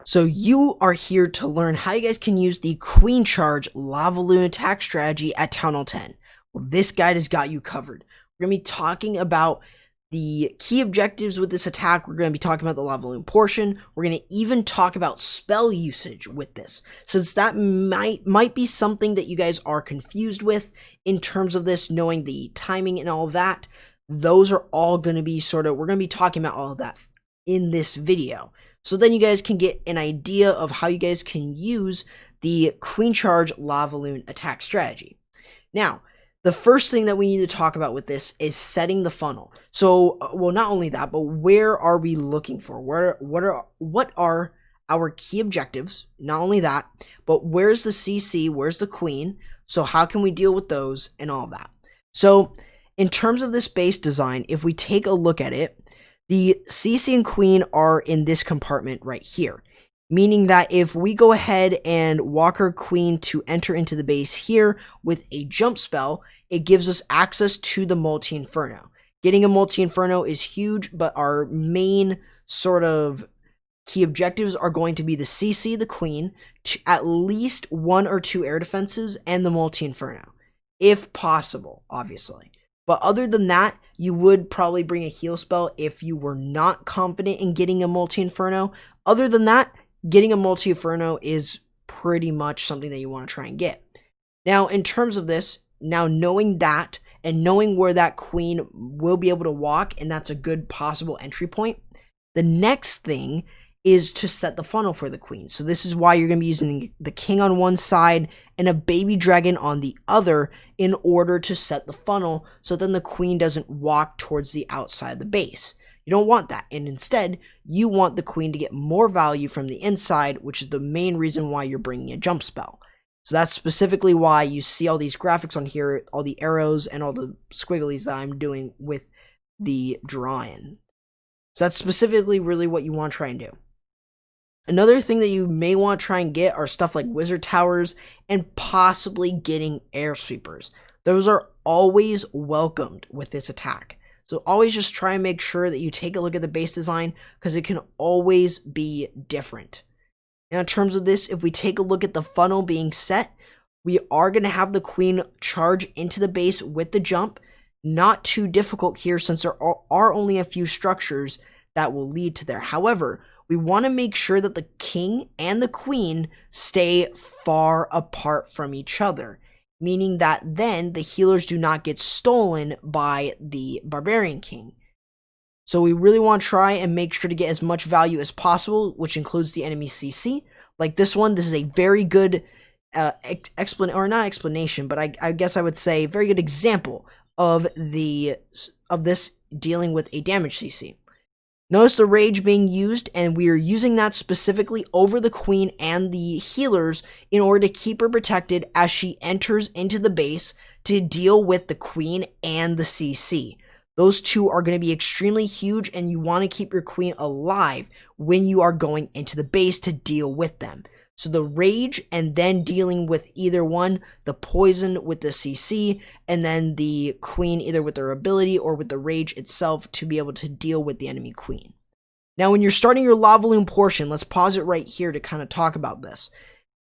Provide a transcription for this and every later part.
So you are here to learn how you guys can use the Queen Charge Lavaloon attack strategy at Town Hall 10. Well, this guide has got you covered. We're going to be talking about the key objectives with this attack. We're going to be talking about the Lavaloon portion. We're going to even talk about spell usage with this, since that might be something that you guys are confused with in terms of this, knowing the timing and all of that. Those are all going to be we're going to be talking about all of that in this video. So then you guys can get an idea of how you guys can use the Queen Charge Lavaloon attack strategy. Now, the first thing that we need to talk about with this is setting the funnel. So, well, not only that, but where are we looking for? What are our key objectives? Not only that, but where's the CC? Where's the Queen? So how can we deal with those and all of that? So in terms of this base design, if we take a look at it, the CC and Queen are in this compartment right here, meaning that if we go ahead and walk our Queen to enter into the base here with a jump spell, it gives us access to the multi-inferno. Getting a multi-inferno is huge, but our main sort of key objectives are going to be the CC, the Queen, at least 1 or 2 air defenses, and the multi-inferno, if possible, obviously. But other than that, you would probably bring a heal spell if you were not confident in getting a multi-inferno. Other than that, getting a multi-inferno is pretty much something that you want to try and get. Now, in terms of this, now knowing that and knowing where that Queen will be able to walk, and that's a good possible entry point, the next thing is to set the funnel for the Queen. So this is why you're going to be using the King on one side and a baby dragon on the other in order to set the funnel, so then the Queen doesn't walk towards the outside of the base. You don't want that, and instead you want the Queen to get more value from the inside, which is the main reason why you're bringing a jump spell. So that's specifically why you see all these graphics on here, all the arrows and all the squigglies that I'm doing with the drawing. So that's specifically really what you want to try and do. Another thing that you may want to try and get are stuff like wizard towers and possibly getting air sweepers. Those are always welcomed with this attack. So always just try and make sure that you take a look at the base design, because it can always be different. Now, in terms of this, if we take a look at the funnel being set, we are going to have the Queen charge into the base with the jump. Not too difficult here, since there are only a few structures that will lead to there. However, we want to make sure that the King and the Queen stay far apart from each other, meaning that then the healers do not get stolen by the Barbarian King. So we really want to try and make sure to get as much value as possible, which includes the enemy CC. Like this one, this is a very good explanation, but I guess I would say very good example of this dealing with a damage CC. Notice the rage being used, and we are using that specifically over the Queen and the healers in order to keep her protected as she enters into the base to deal with the Queen and the CC. Those two are going to be extremely huge, and you want to keep your Queen alive when you are going into the base to deal with them. So the rage, and then dealing with either one, the poison with the CC, and then the Queen either with their ability or with the rage itself to be able to deal with the enemy Queen. Now, when you're starting your Lavaloon portion, let's pause it right here to kind of talk about this.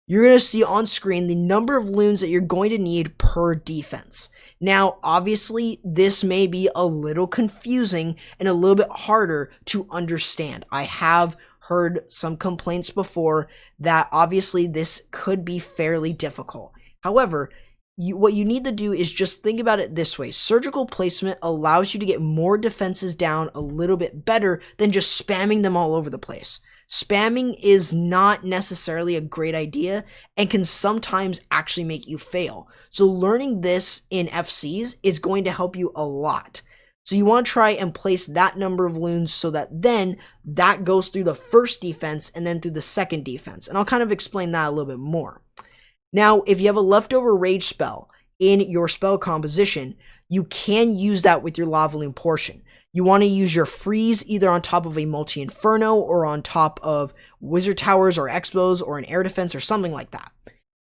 You're going to see on screen the number of loons that you're going to need per defense. Now, obviously, this may be a little confusing and a little bit harder to understand. I have heard some complaints before that obviously this could be fairly difficult. However, what you need to do is just think about it this way. Surgical placement allows you to get more defenses down a little bit better than just spamming them all over the place. Spamming is not necessarily a great idea and can sometimes actually make you fail. So learning this in FCs is going to help you a lot. So you want to try and place that number of loons so that then that goes through the first defense and then through the second defense. And I'll kind of explain that a little bit more. Now, if you have a leftover rage spell in your spell composition, you can use that with your Lavaloon portion. You want to use your freeze either on top of a multi-inferno or on top of wizard towers or expos or an air defense or something like that.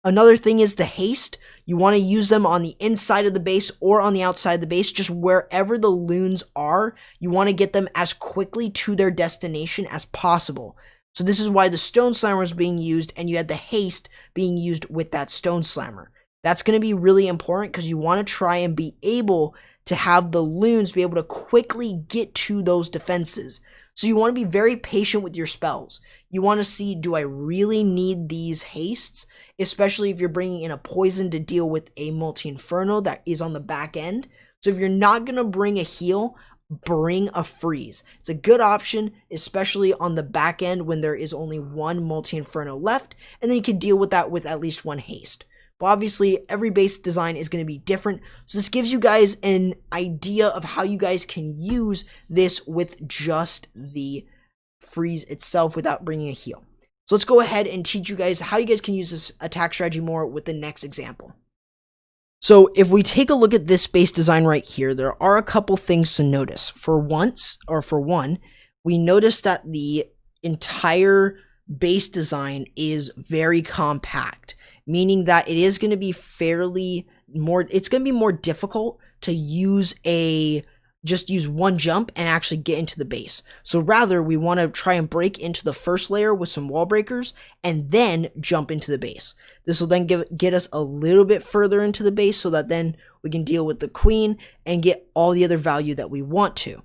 Another thing is the haste. You want to use them on the inside of the base or on the outside of the base, just wherever the loons are. You want to get them as quickly to their destination as possible. So this is why the Stone Slammer is being used, and you had the haste being used with that Stone Slammer. That's going to be really important because you want to try and be able to have the loons be able to quickly get to those defenses. So you want to be very patient with your spells. You want to see, do I really need these hastes? Especially if you're bringing in a poison to deal with a multi-inferno that is on the back end. So if you're not going to bring a heal, bring a freeze. It's a good option, especially on the back end when there is only one multi-inferno left, and then you can deal with that with at least one haste. But obviously, every base design is going to be different, so this gives you guys an idea of how you guys can use this with just the freeze itself without bringing a heal. So let's go ahead and teach you guys how you guys can use this attack strategy more with the next example. So if we take a look at this base design right here, there are a couple things to notice. For one, we notice that the entire base design is very compact, meaning that it is going to be more difficult to just use one jump and actually get into the base. So rather, we want to try and break into the first layer with some wall breakers and then jump into the base. This will then get us a little bit further into the base so that then we can deal with the queen and get all the other value that we want to.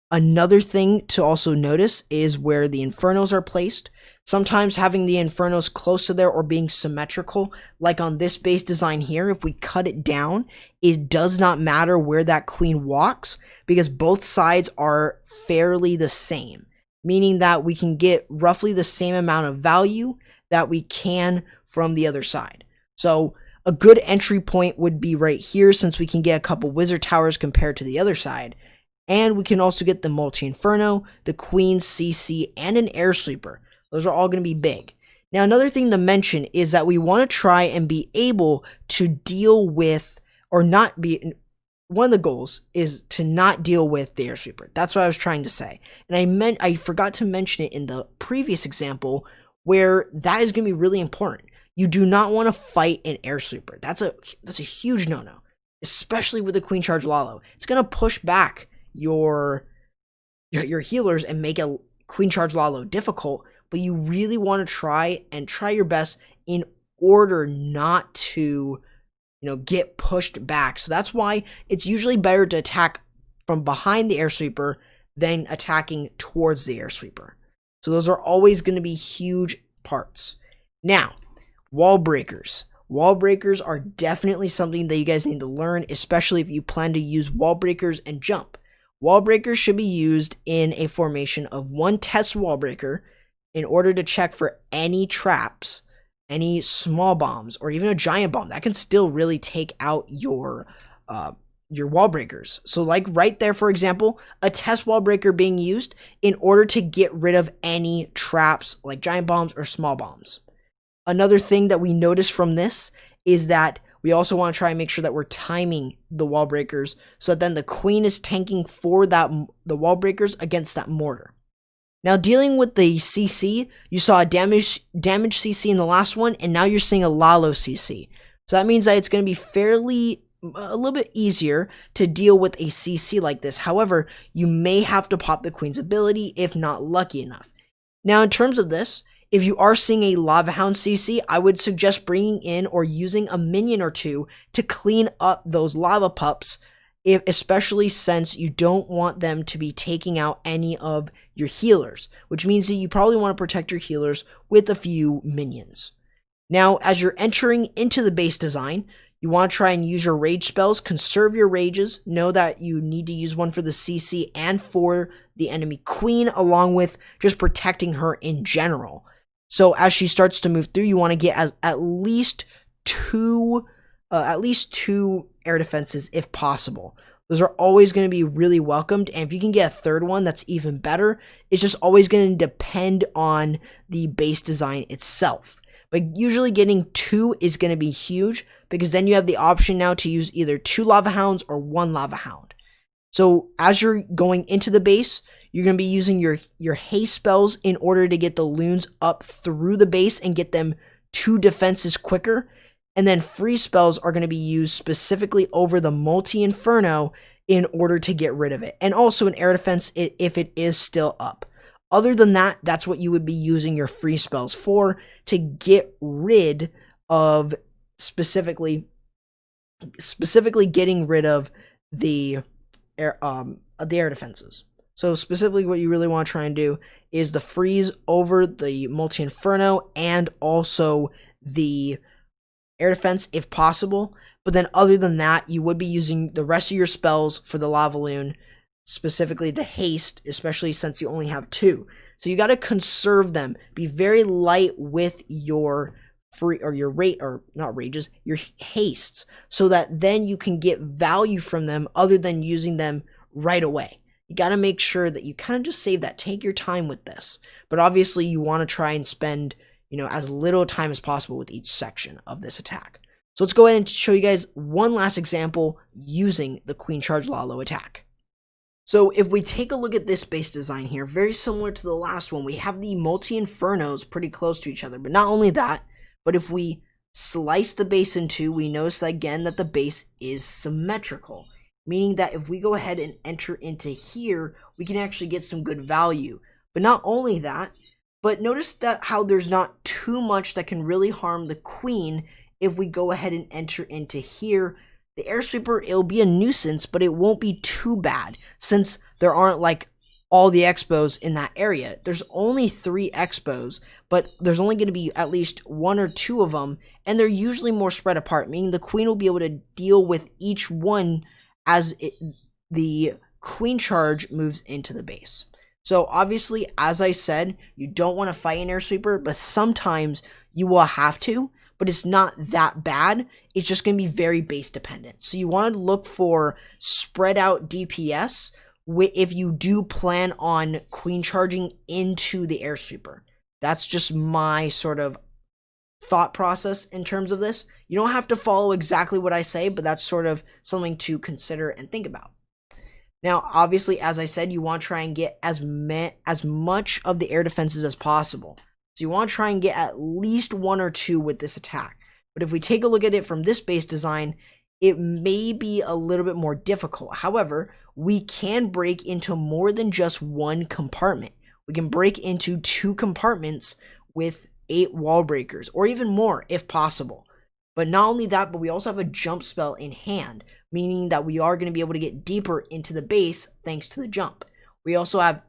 Another thing to also notice is where the infernos are placed. Sometimes having the infernos close to there or being symmetrical, like on this base design here, if we cut it down, it does not matter where that queen walks because both sides are fairly the same, meaning that we can get roughly the same amount of value that we can from the other side. So a good entry point would be right here, since we can get a couple wizard towers compared to the other side. And we can also get the multi-inferno, the queen, CC, and an air sweeper. Those are all going to be big. Now, another thing to mention is that we want to try and be able to deal with, or not be, one of the goals is to not deal with the air sweeper. That's what I was trying to say. And I forgot to mention it in the previous example, where that is going to be really important. You do not want to fight an air sweeper. That's a huge no-no, especially with the Queen Charge Lalo. It's going to push back your healers and make a Queen Charge Lalo difficult, but you really want to try your best in order not to, get pushed back. So that's why it's usually better to attack from behind the air sweeper than attacking towards the air sweeper. So those are always going to be huge parts. Now, wall breakers. Wall breakers are definitely something that you guys need to learn, especially if you plan to use wall breakers and jump. Wall breakers should be used in a formation of one test wall breaker in order to check for any traps, any small bombs, or even a giant bomb that can still really take out your wall breakers. So like right there, for example, a test wall breaker being used in order to get rid of any traps like giant bombs or small bombs. Another thing that we notice from this is that we also want to try and make sure that we're timing the wall breakers so that then the queen is tanking for the wall breakers against that mortar. Now, dealing with the CC, you saw a damage CC in the last one, and now you're seeing a Lalo CC. So that means that it's going to be a little bit easier to deal with a CC like this. However, you may have to pop the queen's ability if not lucky enough. Now, in terms of this, if you are seeing a Lavaloon CC, I would suggest bringing in or using a minion or two to clean up those lava pups, especially since you don't want them to be taking out any of your healers, which means that you probably want to protect your healers with a few minions. Now, as you're entering into the base design, you want to try and use your rage spells, conserve your rages, know that you need to use one for the CC and for the enemy queen, along with just protecting her in general. So as she starts to move through, you want to get at least two air defenses if possible. Those are always going to be really welcomed, and if you can get a third one, that's even better. It's just always going to depend on the base design itself. But usually getting two is going to be huge, because then you have the option now to use either 2 Lava Hounds or 1 Lava Hound. So as you're going into the base, you're going to be using your haste spells in order to get the loons up through the base and get them 2 defenses quicker. And then freeze spells are going to be used specifically over the multi-inferno in order to get rid of it. And also an air defense if it is still up. Other than that, that's what you would be using your free spells for, to get rid of specifically getting rid of the air defenses. So specifically what you really want to try and do is the freeze over the multi-inferno and also the air defense if possible. But then other than that, you would be using the rest of your spells for the Lavaloon, specifically the haste, especially since you only have 2. So you got to conserve them. Be very light with your your hastes, so that then you can get value from them other than using them right away. You got to make sure that you kind of just save that. Take your time with this. But obviously you want to try and spend, as little time as possible with each section of this attack. So let's go ahead and show you guys one last example using the Queen Charge Lalo attack. So if we take a look at this base design here, very similar to the last one, we have the multi-infernos pretty close to each other. But not only that, but if we slice the base in two, we notice again that the base is symmetrical, meaning that if we go ahead and enter into here, we can actually get some good value. But not only that, but notice that how there's not too much that can really harm the queen if we go ahead and enter into here. The air sweeper, it'll be a nuisance, but it won't be too bad since there aren't like all the expos in that area. There's only 3 expos, but there's only going to be at least 1 or 2 of them, and they're usually more spread apart, meaning the queen will be able to deal with each one as the queen charge moves into the base. So obviously, as I said, you don't want to fight an air sweeper, but sometimes you will have to. But it's not that bad. It's just going to be very base dependent. So you want to look for spread out DPS if you do plan on queen charging into the air sweeper. That's just my sort of thought process in terms of this. You don't have to follow exactly what I say, but that's sort of something to consider and think about. Now, obviously, as I said, you want to try and get as much of the air defenses as possible. So you want to try and get at least 1 or 2 with this attack. But if we take a look at it from this base design, it may be a little bit more difficult. However, we can break into more than just 1 compartment. We can break into 2 compartments with 8 wall breakers, or even more if possible. But not only that, but we also have a jump spell in hand, meaning that we are going to be able to get deeper into the base thanks to the jump. We also have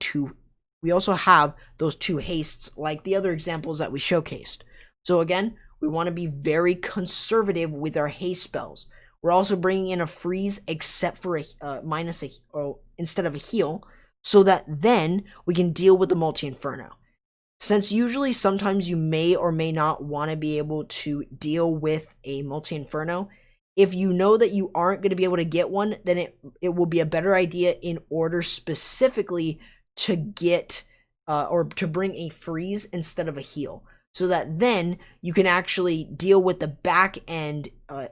those 2 hastes like the other examples that we showcased. So again, we want to be very conservative with our haste spells. We're also bringing in a freeze except for instead of a heal, so that then we can deal with the multi-inferno. Since usually sometimes you may or may not want to be able to deal with a multi-inferno, if you know that you aren't going to be able to get one, then it will be a better idea in order specifically to get or to bring a freeze instead of a heal, so that then you can actually deal with the back end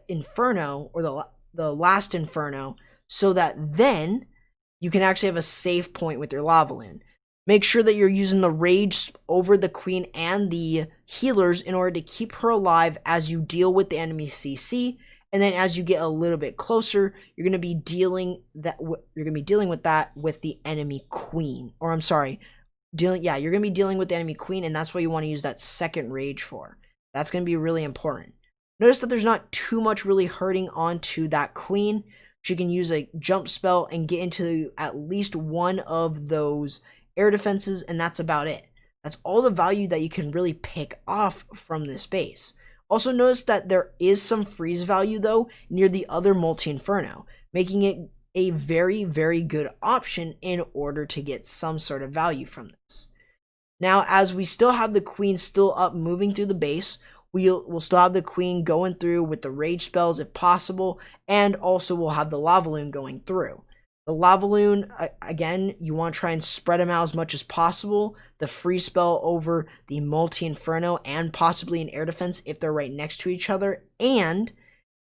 inferno, or the last inferno, so that then you can actually have a save point with your Lavaloon. Make sure that you're using the rage over the queen and the healers in order to keep her alive as you deal with the enemy CC. And then as you get a little bit closer, you're going to be dealing with that with the enemy queen. Or I'm sorry, you're going to be dealing with the enemy queen, and that's what you want to use that second rage for. That's going to be really important. Notice that there's not too much really hurting onto that queen. She can use a jump spell and get into at least one of those air defenses, and that's about it. That's all the value that you can really pick off from this base. Also notice that there is some freeze value though near the other multi-inferno, making it a very, very good option in order to get some sort of value from this. Now, as we still have the queen still up moving through the base, we'll still have the queen going through with the rage spells if possible, and also we'll have the Lavaloon going through. The Lavaloon, again, you want to try and spread them out as much as possible. The free spell over the multi-inferno and possibly an air defense if they're right next to each other. And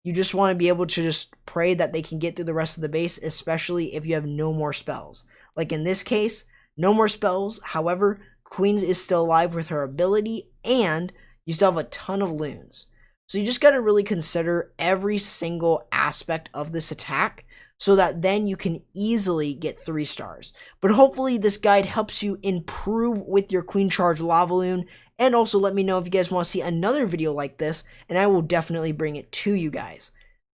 you just want to be able to just pray that they can get through the rest of the base, especially if you have no more spells. Like in this case, no more spells. However, queen is still alive with her ability, and you still have a ton of loons. So you just got to really consider every single aspect of this attack, so that then you can easily get 3 stars. But hopefully this guide helps you improve with your Queen Charge Lavaloon, and also let me know if you guys want to see another video like this, and I will definitely bring it to you guys.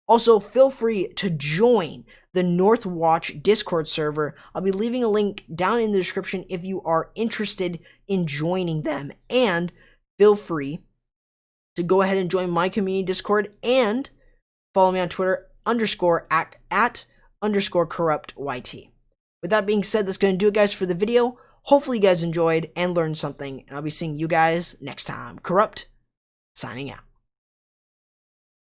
Also, feel free to join the Northwatch Discord server. I'll be leaving a link down in the description if you are interested in joining them. And feel free to go ahead and join my community Discord and follow me on Twitter @_CorruptYT. With that being said, that's going to do it, guys, for the video. Hopefully you guys enjoyed and learned something, and I'll be seeing you guys next time. Corrupt, signing out.